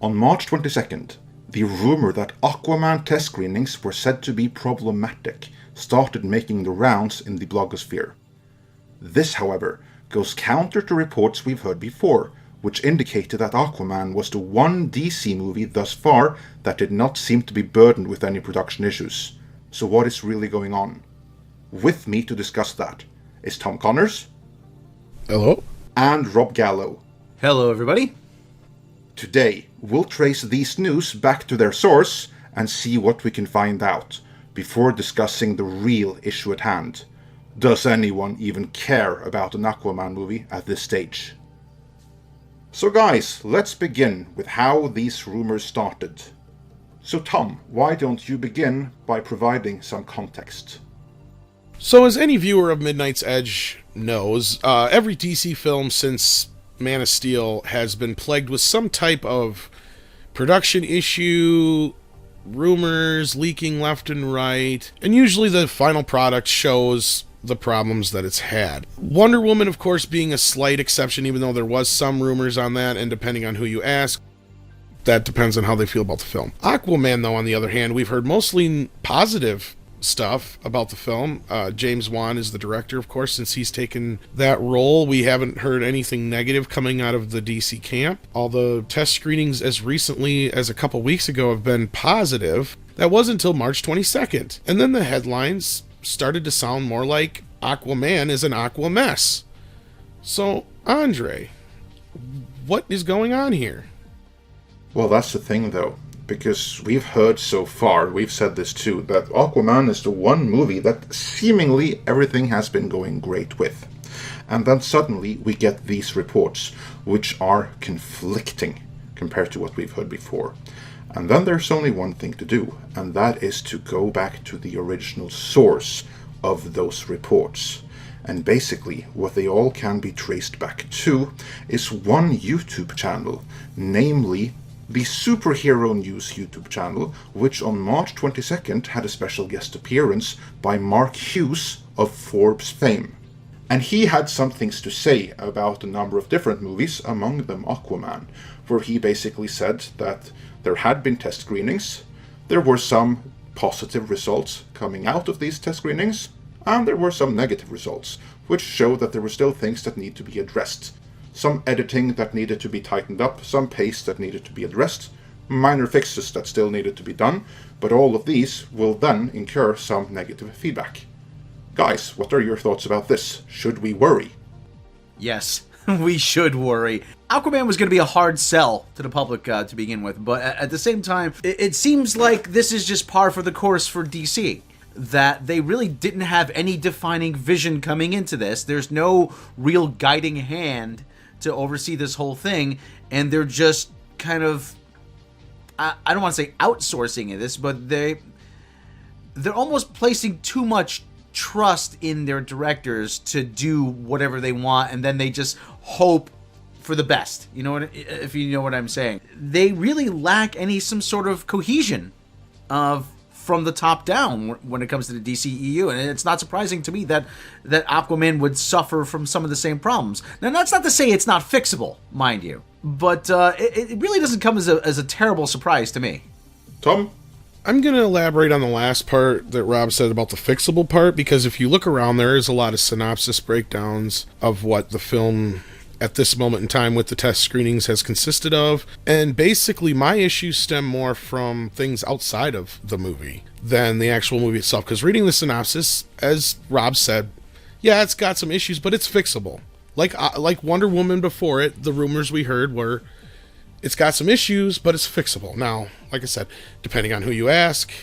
On March 22nd, the rumor that Aquaman test screenings were said to be problematic started making the rounds in the blogosphere. This, however, goes counter to reports we've heard before, which indicated that Aquaman was the one DC movie thus far that did not seem to be burdened with any production issues. So what is really going on? With me to discuss that is Tom Connors. Hello. And Rob Gallo. Hello, everybody. Today, we'll trace these news back to their source and see what we can find out, before discussing the real issue at hand. Does anyone even care about an Aquaman movie at this stage? So guys, let's begin with how these rumors started. So Tom, why don't you begin by providing some context? So as any viewer of Midnight's Edge knows, every DC film since Man of Steel has been plagued with some type of production issue, rumors leaking left and right, and usually the final product shows the problems that it's had. Wonder Woman, of course, being a slight exception, even though there was some rumors on that, and depending on who you ask, that depends on how they feel about the film. Aquaman, though, on the other hand, we've heard mostly positive stuff about the film. James Wan is the director, of course, since he's taken that role. We haven't heard anything negative coming out of the DC camp. All the test screenings as recently as a couple weeks ago have been positive. That was until March 22nd. And then the headlines started to sound more like Aquaman is an aqua mess. So, Andre, what is going on here? Well, that's the thing, though. Because we've heard so far, we've said this too, that Aquaman is the one movie that seemingly everything has been going great with. And then suddenly we get these reports, which are conflicting compared to what we've heard before. And then there's only one thing to do, and that is to go back to the original source of those reports. And basically, what they all can be traced back to is one YouTube channel, namely the Superhero News YouTube channel, which on March 22nd had a special guest appearance by Mark Hughes of Forbes fame. And he had some things to say about a number of different movies, among them Aquaman, where he basically said that there had been test screenings, there were some positive results coming out of these test screenings, and there were some negative results, which show that there were still things that need to be addressed. Some editing that needed to be tightened up, some pace that needed to be addressed, minor fixes that still needed to be done, but all of these will then incur some negative feedback. Guys, what are your thoughts about this? Should we worry? Yes, we should worry. Aquaman was going to be a hard sell to the public to begin with, but at the same time, it seems like this is just par for the course for DC. That they really didn't have any defining vision coming into this. There's no real guiding hand to oversee this whole thing, and they're just kind of, I don't want to say outsourcing this, but they're almost placing too much trust in their directors to do whatever they want, and then they just hope for the best. You know what, if you know what I'm saying. They really lack some sort of cohesion from the top down when it comes to the DCEU, and it's not surprising to me that Aquaman would suffer from some of the same problems. Now, that's not to say it's not fixable, mind you, but it really doesn't come as a terrible surprise to me. Tom? I'm going to elaborate on the last part that Rob said about the fixable part, because if you look around, there is a lot of synopsis breakdowns of what the film at this moment in time with the test screenings has consisted of, and basically my issues stem more from things outside of the movie than the actual movie itself, because reading the synopsis, as Rob said, yeah, it's got some issues, but it's fixable. Like Wonder Woman before it, the rumors we heard were it's got some issues, but it's fixable. Now, like I said, depending on who you ask,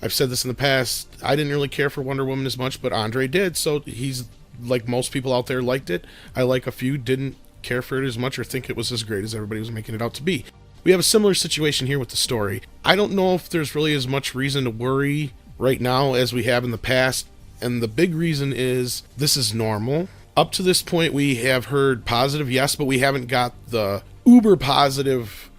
I've said this in the past, I didn't really care for Wonder Woman as much, but Andre did, so he's like most people out there liked it. I like a few didn't care for it as much or think it was as great as everybody was making it out to be. We have a similar situation here with the story. I don't know if there's really as much reason to worry right now as we have in the past, and the big reason is this is normal. Up to this point we have heard positive, yes, but we haven't got the uber positive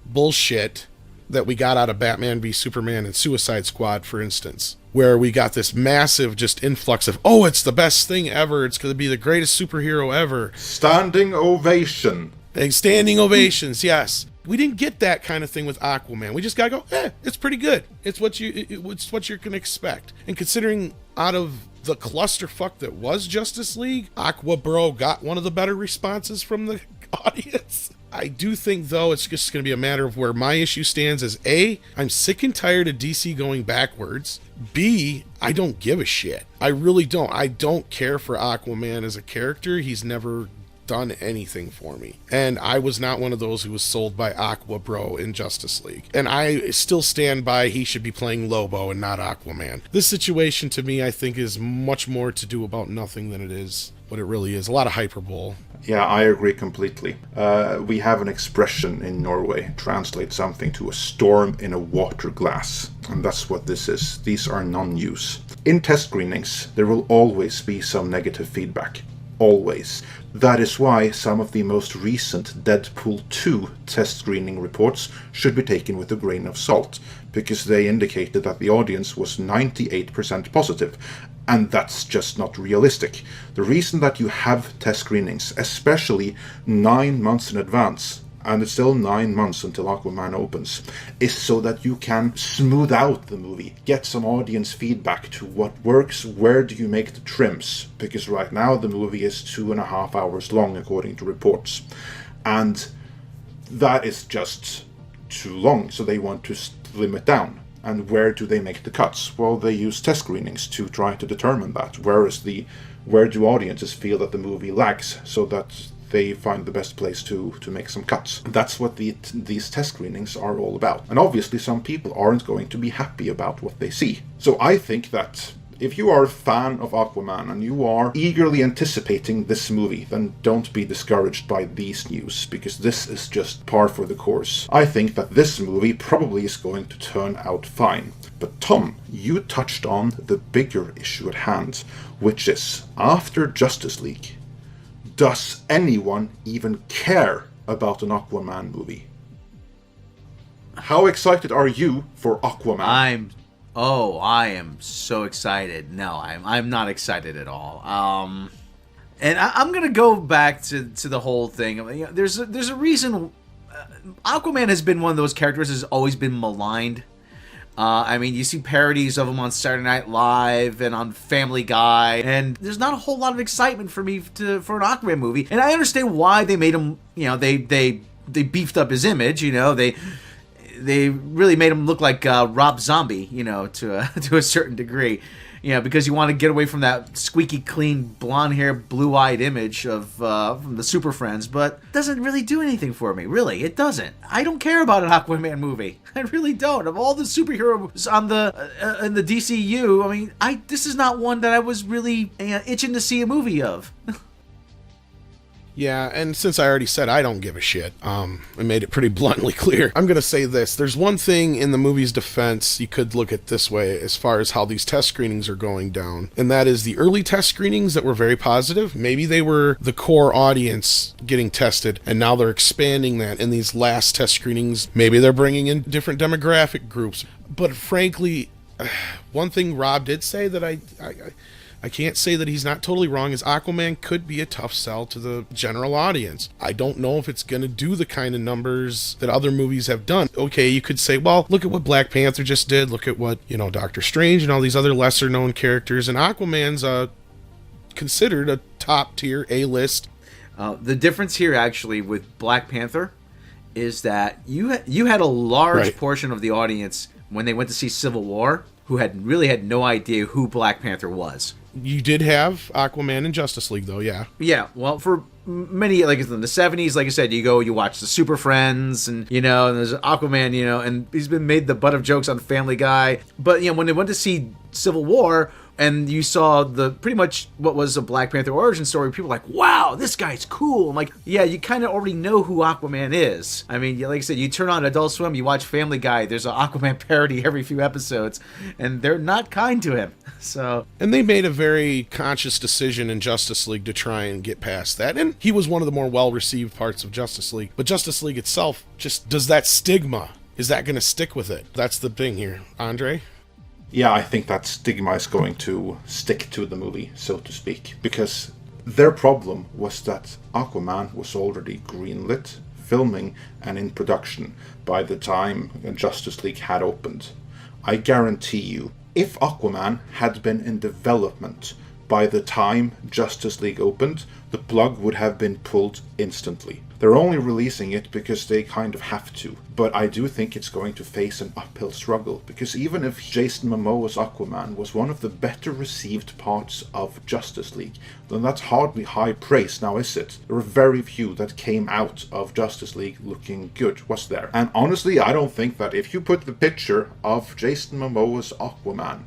bullshit that we got out of Batman v Superman and Suicide Squad, for instance, where we got this massive just influx of, oh, it's the best thing ever, it's going to be the greatest superhero ever. Standing ovation. Standing ovations, yes. We didn't get that kind of thing with Aquaman. We just gotta go, it's pretty good. It's what you're gonna expect. And considering out of the clusterfuck that was Justice League, Aqua Bro got one of the better responses from the audience. I do think, though, it's just going to be a matter of where my issue stands as A, I'm sick and tired of DC going backwards. B, I don't give a shit. I really don't. I don't care for Aquaman as a character. He's never done anything for me. And I was not one of those who was sold by Aqua Bro in Justice League. And I still stand by he should be playing Lobo and not Aquaman. This situation, to me, I think is much more to do about nothing than it is what it really is. A lot of hyperbole. Yeah, I agree completely. We have an expression in Norway, translate something to a storm in a water glass. And that's what this is. These are non-news. In test screenings, there will always be some negative feedback. Always. That is why some of the most recent Deadpool 2 test screening reports should be taken with a grain of salt, because they indicated that the audience was 98% positive. And that's just not realistic. The reason that you have test screenings, especially 9 months in advance, and it's still 9 months until Aquaman opens, is so that you can smooth out the movie, get some audience feedback to what works, where do you make the trims, because right now the movie is 2.5 hours long according to reports, and that is just too long, so they want to slim it down. And where do they make the cuts? Well, they use test screenings to try to determine that. Where do audiences feel that the movie lags, so that they find the best place to make some cuts. That's what these test screenings are all about. And obviously some people aren't going to be happy about what they see. So I think that if you are a fan of Aquaman and you are eagerly anticipating this movie, then don't be discouraged by these news, because this is just par for the course. I think that this movie probably is going to turn out fine. But Tom, you touched on the bigger issue at hand, which is, after Justice League, does anyone even care about an Aquaman movie? How excited are you for Aquaman? I am so excited. No, I'm not excited at all. And I'm gonna go back to the whole thing. You know, there's a reason. Aquaman has been one of those characters that's always been maligned. I mean, you see parodies of him on Saturday Night Live and on Family Guy, and there's not a whole lot of excitement for me for an Aquaman movie. And I understand why they made him. You know, they beefed up his image. You know, they really made him look like Rob Zombie. You know, to a certain degree. You know, because you want to get away from that squeaky clean, blonde-haired, blue-eyed image of from the Super Friends, but it doesn't really do anything for me. Really, it doesn't. I don't care about an Aquaman movie. I really don't. Of all the superheroes on in the DCU, I mean, this is not one that I was really itching to see a movie of. Yeah, and since I already said I don't give a shit, I made it pretty bluntly clear. I'm going to say this. There's one thing in the movie's defense you could look at this way as far as how these test screenings are going down, and that is the early test screenings that were very positive. Maybe they were the core audience getting tested, and now they're expanding that in these last test screenings. Maybe they're bringing in different demographic groups. But frankly, one thing Rob did say that I can't say that he's not totally wrong, is Aquaman could be a tough sell to the general audience. I don't know if it's going to do the kind of numbers that other movies have done. Okay, you could say, well, look at what Black Panther just did. Look at what, Doctor Strange and all these other lesser known characters. And Aquaman's considered a top tier A-list. The difference here actually with Black Panther is that you had a large portion of the audience when they went to see Civil War who had no idea who Black Panther was. You did have Aquaman and Justice League, though, yeah. Yeah, well, for many, like in the 70s, like I said, you watch the Super Friends, and, and there's Aquaman, and he's been made the butt of jokes on Family Guy. But, when they went to see Civil War, and you saw pretty much what was a Black Panther origin story, people were like, wow, this guy's cool. I'm like, yeah, you kind of already know who Aquaman is. I mean, like I said, you turn on Adult Swim, you watch Family Guy, there's an Aquaman parody every few episodes, and they're not kind to him. So, and they made a very conscious decision in Justice League to try and get past that. And he was one of the more well-received parts of Justice League. But Justice League itself just does that stigma. Is that going to stick with it? That's the thing here. Andre? Yeah, I think that stigma is going to stick to the movie, so to speak, because their problem was that Aquaman was already greenlit, filming and in production by the time Justice League had opened. I guarantee you, if Aquaman had been in development by the time Justice League opened, the plug would have been pulled instantly. They're only releasing it because they kind of have to, but I do think it's going to face an uphill struggle, because even if Jason Momoa's Aquaman was one of the better received parts of Justice League, then that's hardly high praise now, is it? There were very few that came out of Justice League looking good, was there? And honestly, I don't think that if you put the picture of Jason Momoa's Aquaman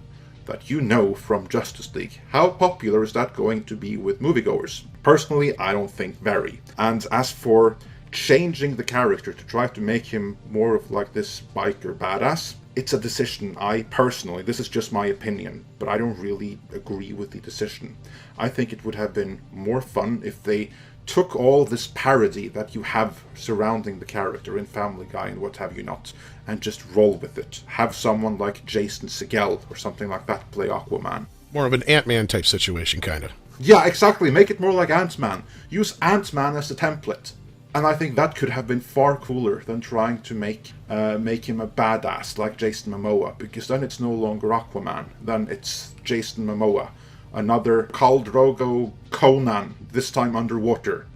that you know from Justice League, how popular is that going to be with moviegoers? Personally, I don't think very. And as for changing the character to try to make him more of like this biker badass, it's a decision I personally, this is just my opinion, but I don't really agree with the decision. I think it would have been more fun if they took all this parody that you have surrounding the character in Family Guy and what have you not, and just roll with it. Have someone like Jason Segel or something like that play Aquaman. More of an Ant-Man type situation, kind of. Yeah, exactly. Make it more like Ant-Man. Use Ant-Man as the template. And I think that could have been far cooler than trying to make him a badass like Jason Momoa, because then it's no longer Aquaman. Then it's Jason Momoa. Another Khal Drogo Conan, this time underwater.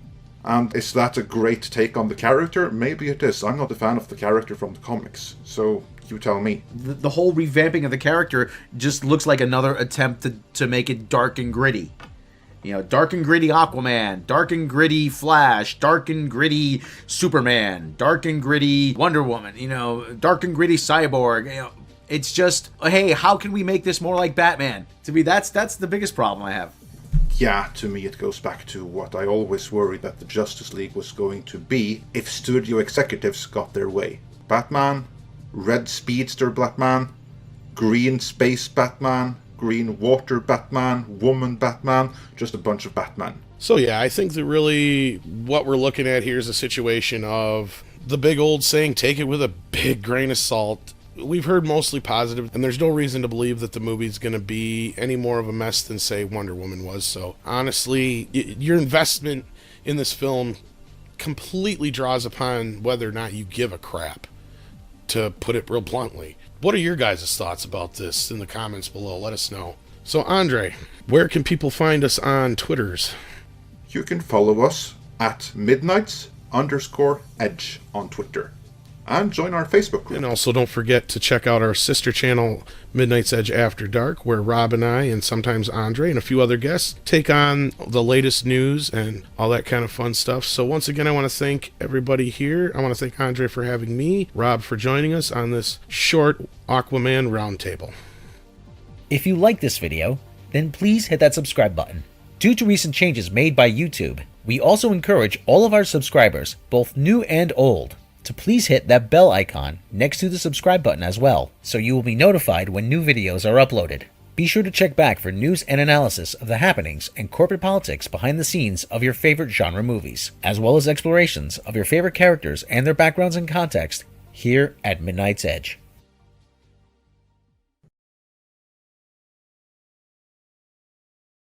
And is that a great take on the character? Maybe it is. I'm not a fan of the character from the comics, so you tell me. The whole revamping of the character just looks like another attempt to make it dark and gritty. You know, dark and gritty Aquaman, dark and gritty Flash, dark and gritty Superman, dark and gritty Wonder Woman, you know, dark and gritty Cyborg, you know. It's just, hey, how can we make this more like Batman? To me, that's the biggest problem I have. Yeah, to me it goes back to what I always worried that the Justice League was going to be if studio executives got their way. Batman, Red Speedster Batman, Green Space Batman, Green Water Batman, Woman Batman, just a bunch of Batman. So yeah, I think that really what we're looking at here is a situation of the big old saying, take it with a big grain of salt. We've heard mostly positive, and there's no reason to believe that the movie's going to be any more of a mess than, say, Wonder Woman was. So, honestly, your investment in this film completely draws upon whether or not you give a crap, to put it real bluntly. What are your guys' thoughts about this in the comments below? Let us know. So, Andre, where can people find us on Twitters? You can follow us at midnights_edge on Twitter. And join our Facebook group. And also don't forget to check out our sister channel, Midnight's Edge After Dark, where Rob and I, and sometimes Andre and a few other guests, take on the latest news and all that kind of fun stuff. So once again, I want to thank everybody here. I want to thank Andre for having me, Rob for joining us on this short Aquaman roundtable. If you like this video, then please hit that subscribe button. Due to recent changes made by YouTube, we also encourage all of our subscribers, both new and old, to please hit that bell icon next to the subscribe button as well, so you will be notified when new videos are uploaded. Be sure to check back for news and analysis of the happenings and corporate politics behind the scenes of your favorite genre movies, as well as explorations of your favorite characters and their backgrounds and context here at Midnight's Edge.